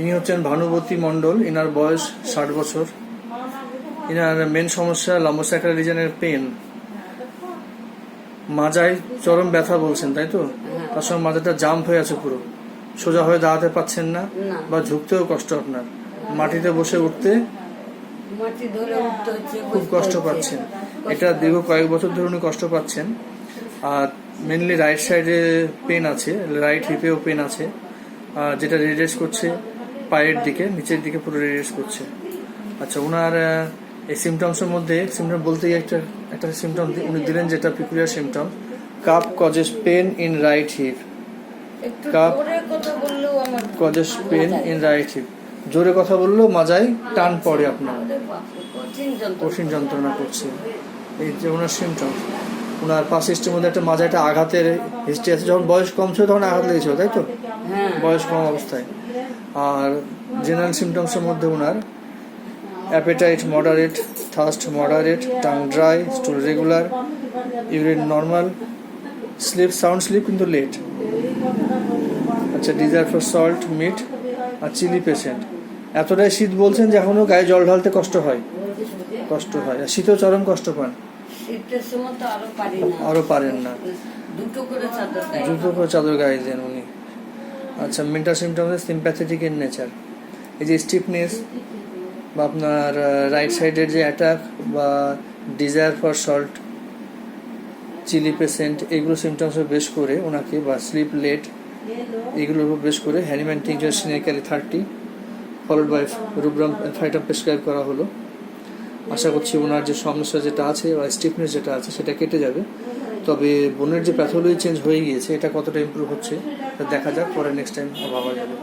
ইনি হচ্ছেন ভানুবতী মণ্ডল। ইনার বয়স 60 বছর। ইনার মেন সমস্যা লাম্বোস্যাক্রাল রিজনের পেন, মাজায় চরম ব্যথা বলছেন, তাই তো? তার সঙ্গে মাজাটা জাম্প হয়ে আছে, পুরো সোজা হয়ে দাঁড়াতে পাচ্ছেন না, বা ঝুঁকতেও কষ্ট আপনার, মাটিতে বসে উঠতে খুব কষ্ট পাচ্ছেন। এটা দীর্ঘ কয়েক বছর ধরে উনি কষ্ট পাচ্ছেন। আর মেনলি রাইট সাইডে পেন আছে, রাইট হিপেও পেন আছে, যেটা রেডিয়েস করছে পায়ের দিকে, নিচের দিকে পুরো রেডিয়েস করছে। আচ্ছা, ওনার এই সিমটমসের মধ্যে সিমটম বলতে গিয়ে একটা সিমটম উনি দিলেন, যেটা peculiar symptom, cup causes pain in right hip. Cup causes pain in right hip, জোরে কথা বললেও মাজায় টান পড়ে, আপনার কঠিন যন্ত্রণা করছে। এই যে ওনার সিমটম। ওনার পাস হিস্ট্রির মধ্যে একটা মাজাটা আঘাতের হিস্ট্রি আছে, যখন বয়স কম ছিল তখন আঘাত লেগেছিল, তাই তো? বয়স কম অবস্থায়। আর জেনারেল সিমটমসের মধ্যে ওনার appetite moderate, thirst moderate, tongue dry, stool regular, urine normal, sound sleep কিন্তু লেট। আচ্ছা, ডিজায়ার ফর সল্ট, মিট আর চিলি পেশেন্ট। এতটাই শীত বলছেন যে এখনো গায়ে জল ঢালতে কষ্ট হয়, আর শীতেও চরম কষ্ট পান, আরো পারেন না, দুটো করে চাদর গায়ে দেন উনি। আচ্ছা, mental symptoms sympathetic in nature. এই যে স্টিফনেস বা আপনার রাইট সাইডের যে অ্যাটাক বা desire for salt, chilli patient, এগুলো সিমটমস বেশ করে ওনাকে, বা স্লিপ লেট, এগুলোর উপর বেশ করে হ্যানিম্যান টিংচার সিনেক্যালি 30 ফলোড বাই রুব্রাম ফাইটাম প্রেসক্রাইব করা হলো। আশা করছি ওনার যে সমস্যা যেটা আছে বা স্টিফনেস যেটা আছে সেটা কেটে যাবে। তবে বোনের যে প্যাথোলজি চেঞ্জ হয়ে গিয়েছে, এটা কতটা ইমপ্রুভ হচ্ছে দেখা যাক, পরে নেক্সট টাইম ভাবা যাবে।